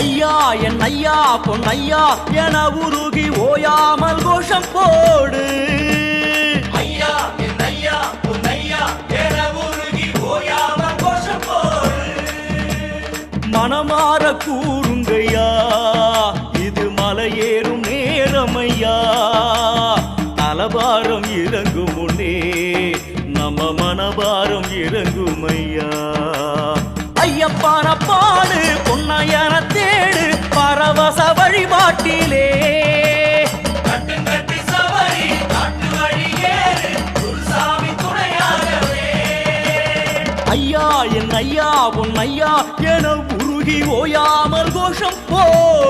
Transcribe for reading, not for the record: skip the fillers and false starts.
ஐயா என் ஐயா பொன்னையா என உருகி ஓயாமல் கோஷம் போடு. ஐயா என் ஐயா பொன்னையா என உருகி ஓயாமல் கோஷம் போடு. மனமாற கூறுங்கய்யா, இது மலையேறும் நேரமையா. தலபாரம் இறங்கும் முன்னே நம்ம மனபாரம் இறங்குமையா. ஐயப்பான பாடு பொன்னையன தேடு பரவச வழிபாட்டிலே. கட்டுங்கட்டி சபரி காட்டு வழியேறு குருசாமி துணையாகவே. ஐயா என் ஐயா பொன்னையா என உருகி ஓயாமல் கோஷம் போடு.